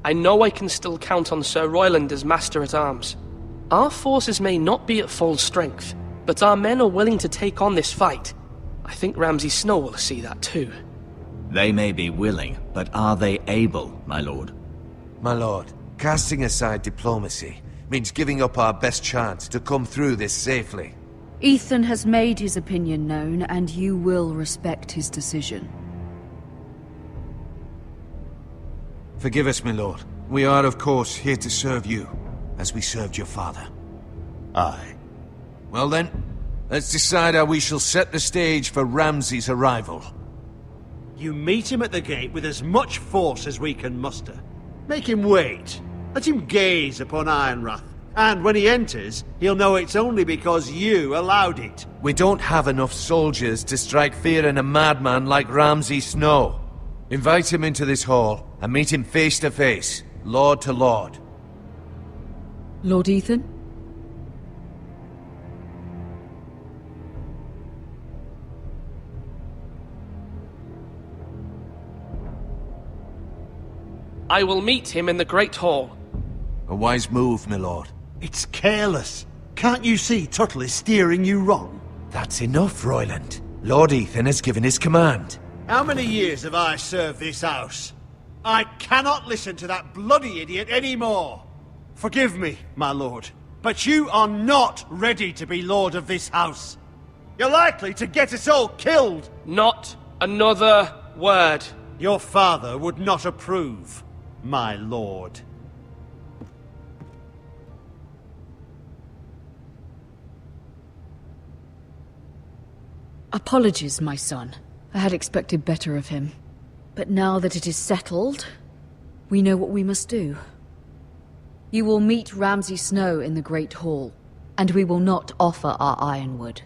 I know I can still count on Sir Royland as Master-at-Arms. Our forces may not be at full strength, but our men are willing to take on this fight. I think Ramsay Snow will see that too. They may be willing, but are they able, my lord? My lord, casting aside diplomacy means giving up our best chance to come through this safely. Ethan has made his opinion known, and you will respect his decision. Forgive us, my lord. We are, of course, here to serve you, as we served your father. Aye. Well then, let's decide how we shall set the stage for Ramsay's arrival. You meet him at the gate with as much force as we can muster. Make him wait. Let him gaze upon Ironrath. And when he enters, he'll know it's only because you allowed it. We don't have enough soldiers to strike fear in a madman like Ramsay Snow. Invite him into this hall and meet him face to face, lord to lord. Lord Ethan? I will meet him in the Great Hall. A wise move, my lord. It's careless. Can't you see Tuttle is steering you wrong? That's enough, Royland. Lord Ethan has given his command. How many years have I served this house? I cannot listen to that bloody idiot anymore. Forgive me, my lord, but you are not ready to be lord of this house. You're likely to get us all killed. Not another word. Your father would not approve, my lord. Apologies, my son. I had expected better of him. But now that it is settled, we know what we must do. You will meet Ramsay Snow in the Great Hall, and we will not offer our ironwood.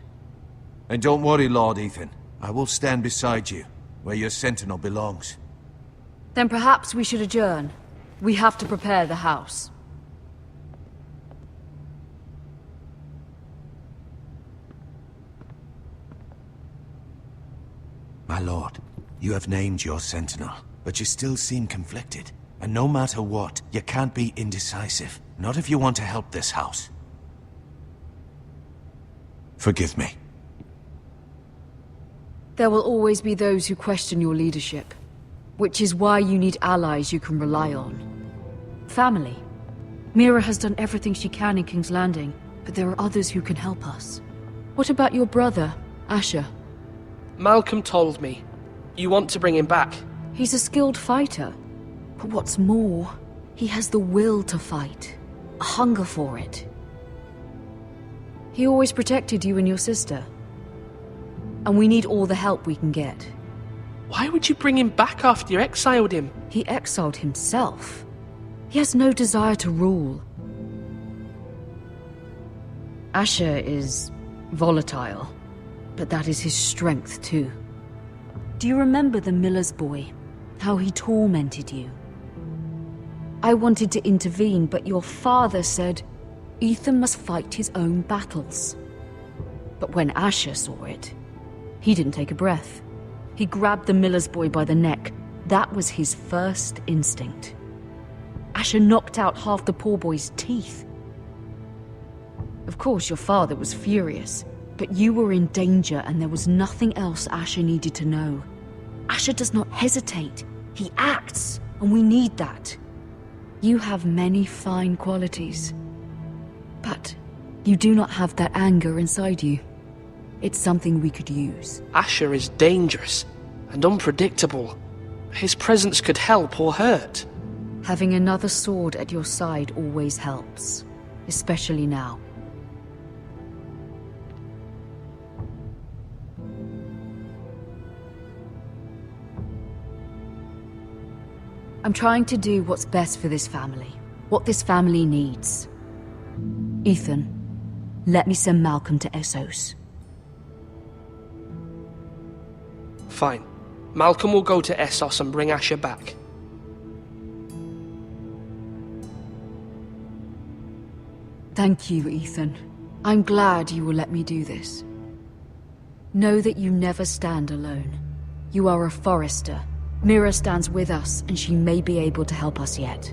And don't worry, Lord Ethan. I will stand beside you, where your sentinel belongs. Then perhaps we should adjourn. We have to prepare the house. My lord, you have named your sentinel, but you still seem conflicted. And no matter what, you can't be indecisive. Not if you want to help this house. Forgive me. There will always be those who question your leadership, which is why you need allies you can rely on. Family. Mira has done everything she can in King's Landing, but there are others who can help us. What about your brother, Asher? Malcolm told me. You want to bring him back? He's a skilled fighter. But what's more, he has the will to fight. A hunger for it. He always protected you and your sister. And we need all the help we can get. Why would you bring him back after you exiled him? He exiled himself. He has no desire to rule. Asher is volatile, but that is his strength too. Do you remember the miller's boy? How he tormented you? I wanted to intervene, but your father said, Ethan must fight his own battles. But when Asher saw it, he didn't take a breath. He grabbed the miller's boy by the neck. That was his first instinct. Asher knocked out half the poor boy's teeth. Of course, your father was furious, but you were in danger and there was nothing else Asher needed to know. Asher does not hesitate. He acts, and we need that. You have many fine qualities, but you do not have that anger inside you. It's something we could use. Asher is dangerous and unpredictable. His presence could help or hurt. Having another sword at your side always helps, especially now. I'm trying to do what's best for this family, what this family needs. Ethan, let me send Malcolm to Essos. Fine. Malcolm will go to Essos and bring Asher back. Thank you, Ethan. I'm glad you will let me do this. Know that you never stand alone. You are a Forester. Mira stands with us, and she may be able to help us yet.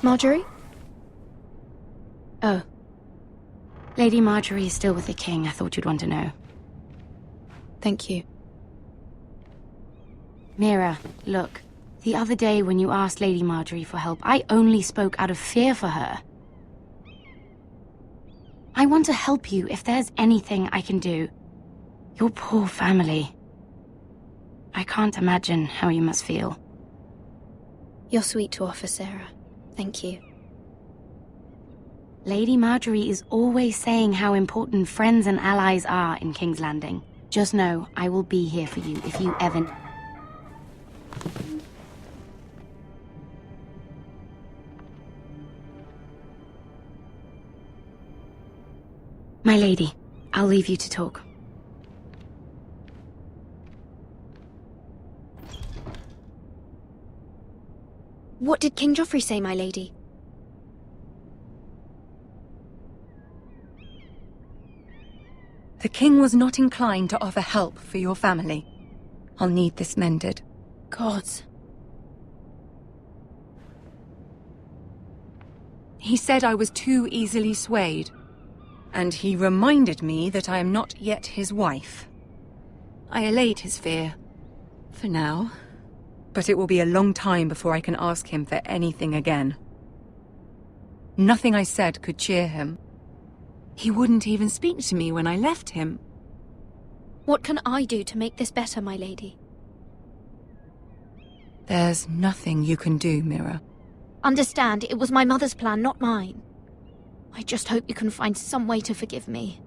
Marjorie? Oh. Lady Marjorie is still with the king. I thought you'd want to know. Thank you. Mira, look. The other day when you asked Lady Marjorie for help, I only spoke out of fear for her. I want to help you if there's anything I can do. Your poor family. I can't imagine how you must feel. You're sweet to offer, Sarah. Thank you. Lady Marjorie is always saying how important friends and allies are in King's Landing. Just know, I will be here for you if you ever... My lady, I'll leave you to talk. What did King Joffrey say, my lady? The king was not inclined to offer help for your family. I'll need this mended. Gods. He said I was too easily swayed. And he reminded me that I am not yet his wife. I allayed his fear. For now. But it will be a long time before I can ask him for anything again. Nothing I said could cheer him. He wouldn't even speak to me when I left him. What can I do to make this better, my lady? There's nothing you can do, Mira. Understand, it was my mother's plan, not mine. I just hope you can find some way to forgive me.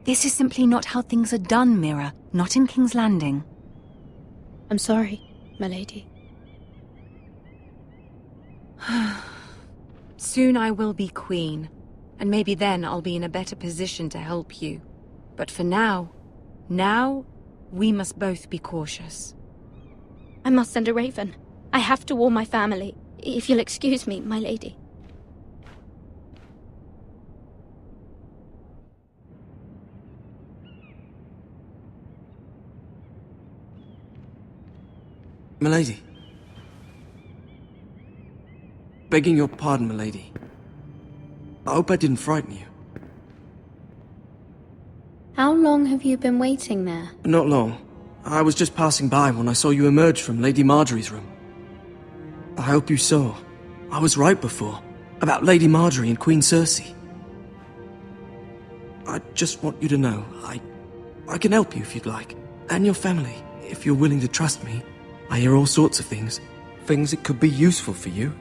This is simply not how things are done, Mira. Not in King's Landing. I'm sorry, my lady. Soon I will be queen, and maybe then I'll be in a better position to help you. But for now, we must both be cautious. I must send a raven. I have to warn my family. If you'll excuse me, my lady. Milady. Begging your pardon, milady. I hope I didn't frighten you. How long have you been waiting there? Not long. I was just passing by when I saw you emerge from Lady Marjorie's room. I hope you saw. I was right before. About Lady Marjorie and Queen Cersei. I just want you to know, I can help you if you'd like. And your family, if you're willing to trust me. I hear all sorts of things. Things that could be useful for you.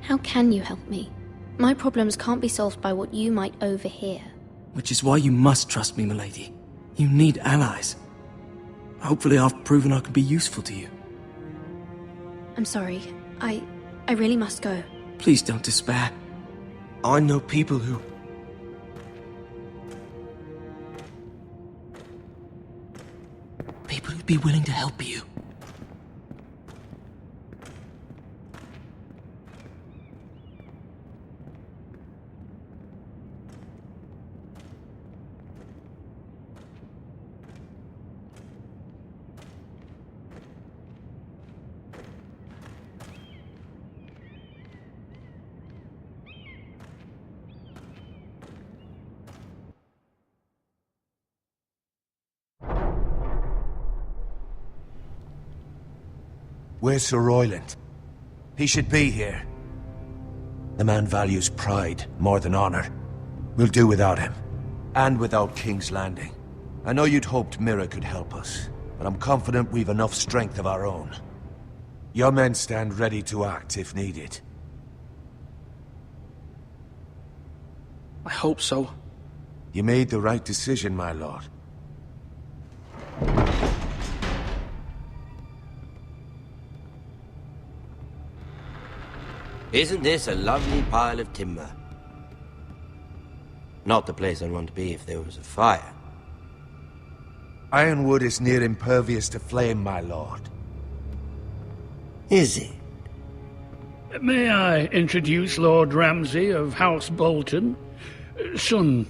How can you help me? My problems can't be solved by what you might overhear. Which is why you must trust me, milady. You need allies. Hopefully I've proven I can be useful to you. I'm sorry. I really must go. Please don't despair. I know people who... People who'd be willing to help you. Where's Sir Royland? He should be here. The man values pride more than honor. We'll do without him. And without King's Landing. I know you'd hoped Mira could help us, but I'm confident we've enough strength of our own. Your men stand ready to act if needed. I hope so. You made the right decision, my lord. Isn't this a lovely pile of timber? Not the place I'd want to be if there was a fire. Ironwood is near impervious to flame, my lord. Is it? May I introduce Lord Ramsay of House Bolton, son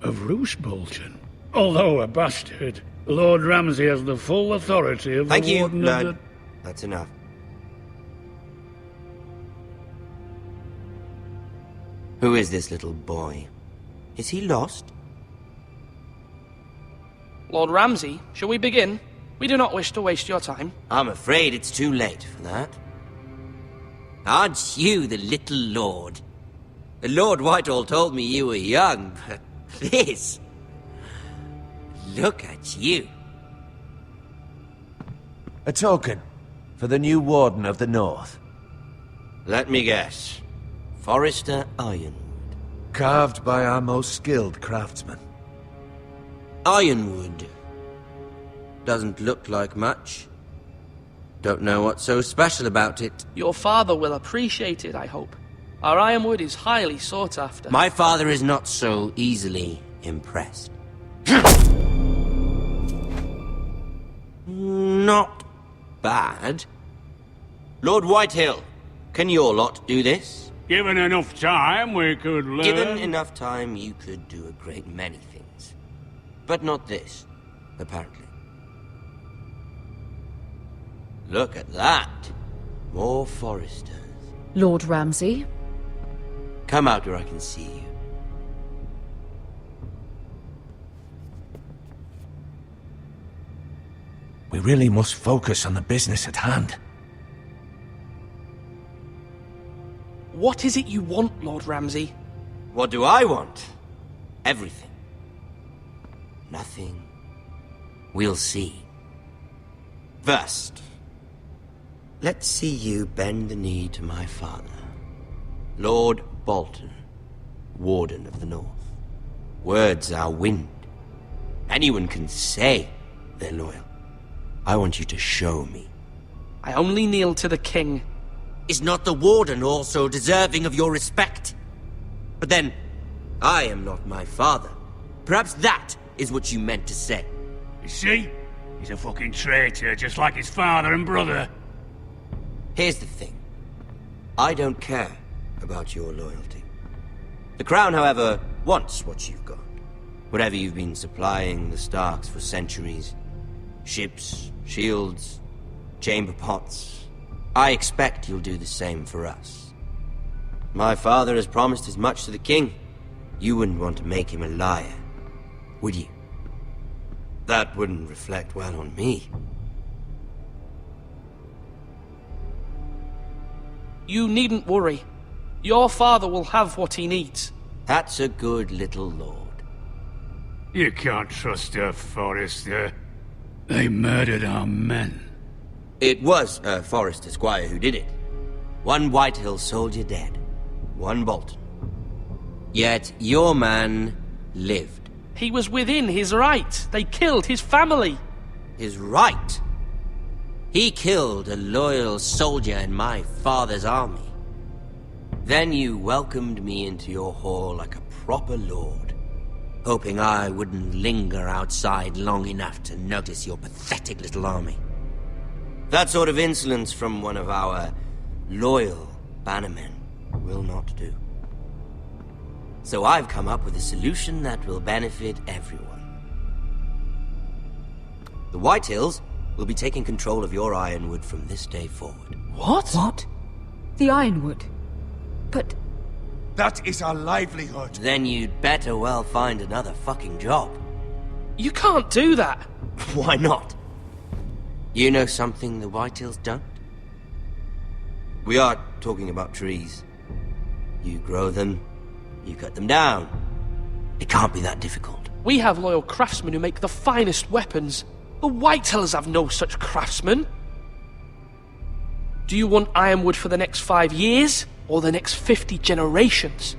of Roose Bolton, although a bastard. Lord Ramsay has the full authority of Thank the you, Warden Lord. of the... That's enough. Who is this little boy? Is he lost? Lord Ramsay, shall we begin? We do not wish to waste your time. I'm afraid it's too late for that. Aren't you the little lord? Lord Whitehall told me you were young, but this... Look at you. A token for the new Warden of the North. Let me guess. Forrester Ironwood. Carved by our most skilled craftsmen. Ironwood. Doesn't look like much. Don't know what's so special about it. Your father will appreciate it, I hope. Our ironwood is highly sought after. My father is not so easily impressed. Not bad. Lord Whitehill, can your lot do this? Given enough time, we could learn... Given enough time, you could do a great many things. But not this, apparently. Look at that. More Foresters. Lord Ramsay? Come out where I can see you. We really must focus on the business at hand. What is it you want, Lord Ramsay? What do I want? Everything. Nothing. We'll see. First, let's see you bend the knee to my father, Lord Bolton, Warden of the North. Words are wind. Anyone can say they're loyal. I want you to show me. I only kneel to the king. Is not the Warden also deserving of your respect? But then, I am not my father. Perhaps that is what you meant to say. You see? He's a fucking traitor, just like his father and brother. Here's the thing. I don't care about your loyalty. The Crown, however, wants what you've got. Whatever you've been supplying the Starks for centuries. Ships, shields, chamber pots. I expect you'll do the same for us. My father has promised as much to the king. You wouldn't want to make him a liar, would you? That wouldn't reflect well on me. You needn't worry. Your father will have what he needs. That's a good little lord. You can't trust her, Forrester. They murdered our men. It was a Forrester squire who did it. One Whitehill soldier dead. One Bolton. Yet your man lived. He was within his right. They killed his family. His right? He killed a loyal soldier in my father's army. Then you welcomed me into your hall like a proper lord, hoping I wouldn't linger outside long enough to notice your pathetic little army. That sort of insolence from one of our loyal bannermen will not do. So I've come up with a solution that will benefit everyone. The Whitehills will be taking control of your ironwood from this day forward. What? What? The Ironwood? But... That is our livelihood. Then you'd better well find another fucking job. You can't do that. Why not? You know something the Whitehills don't? We are talking about trees. You grow them, you cut them down. It can't be that difficult. We have loyal craftsmen who make the finest weapons. The Whitehills have no such craftsmen. Do you want ironwood for the next 5 years, or the next 50 generations?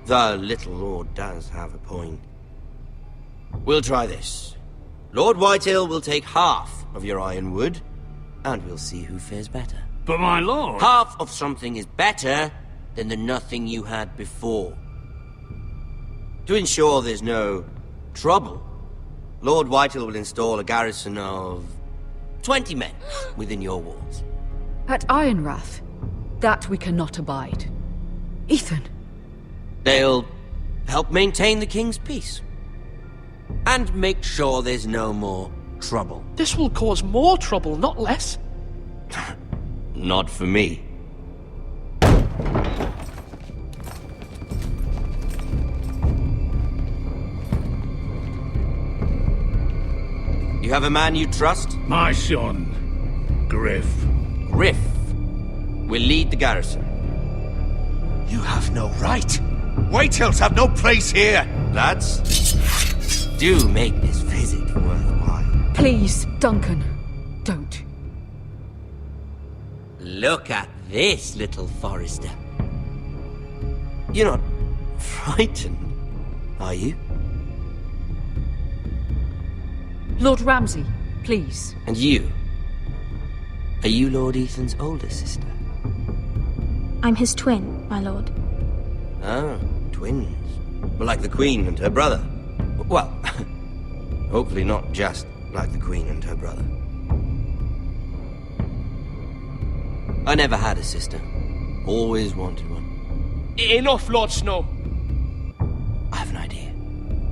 The little lord does have a point. We'll try this. Lord Whitehill will take half of your ironwood, and we'll see who fares better. But my lord... Half of something is better than the nothing you had before. To ensure there's no trouble, Lord Whitehill will install a garrison of 20 men within your walls. at Ironrath, that we cannot abide. Ethan. They'll help maintain the king's peace. And make sure there's no more trouble. This will cause more trouble, not less. Not for me. You have a man you trust? My son, Griff. Griff will lead the garrison. You have no right. Whitehills have no place here. Lads, do make this visit worthwhile. Please, Duncan, don't. Look at this, little Forrester. You're not frightened, are you? Lord Ramsay, please. And you? Are you Lord Ethan's older sister? I'm his twin, my lord. Ah, twins. Well, like the Queen and her brother. Well, hopefully not just like the Queen and her brother. I never had a sister. Always wanted one. Enough, Lord Snow. I have an idea.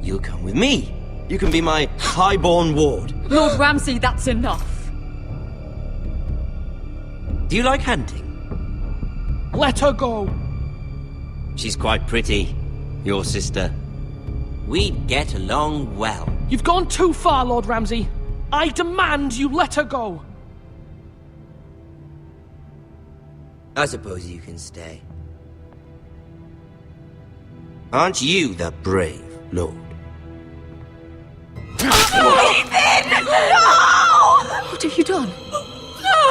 You'll come with me. You can be my highborn ward. Lord Ramsay, that's enough. Do you like hunting? Let her go. She's quite pretty, your sister. We'd get along well. You've gone too far, Lord Ramsay. I demand you let her go. I suppose you can stay. Aren't you the brave lord? Ethan! No! What have you done?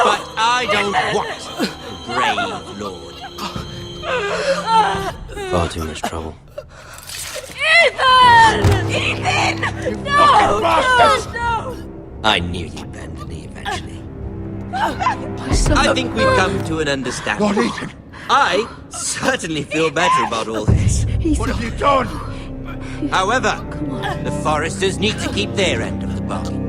But I don't want a brave lord. Far too much trouble. Ethan! Ethan! No! No! I knew you'd bend the knee eventually. My son. I think we've come to an understanding. Lord Ethan! I certainly feel better about all this. What have you done? However, the Forresters need to keep their end of the bargain.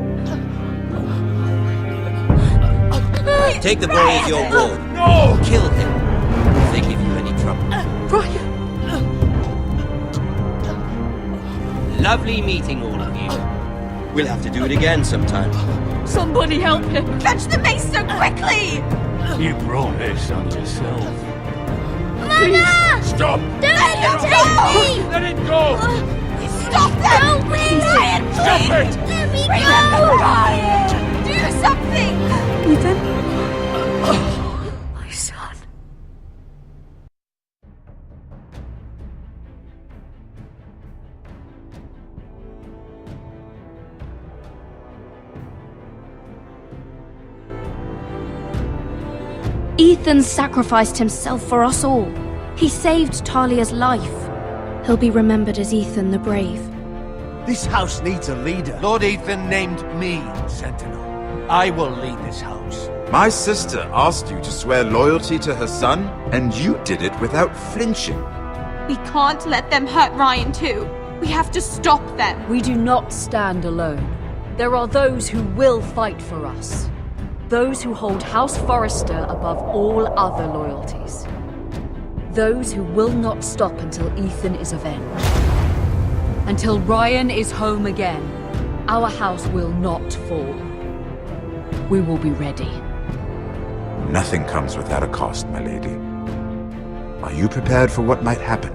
Take the boy as your ward. No! Kill him if they give you any trouble. Brian! Lovely meeting all of you. We'll have to do it again sometime. Somebody help him! Fetch the mace so quickly! You brought this on yourself. Mama! Stop! Don't let him take me! Let it go! Stop them! Don't leave! Ryan, Stop it! Let me go! Ryan! Do something! Ethan? My son. Ethan sacrificed himself for us all. He saved Talia's life. He'll be remembered as Ethan the Brave. This house needs a leader. Lord Ethan named me Sentinel. I will lead this house. My sister asked you to swear loyalty to her son, and you did it without flinching. We can't let them hurt Ryan too. We have to stop them. We do not stand alone. There are those who will fight for us. Those who hold House Forrester above all other loyalties. Those who will not stop until Ethan is avenged. Until Ryan is home again, our house will not fall. We will be ready. Nothing comes without a cost, my lady. Are you prepared for what might happen?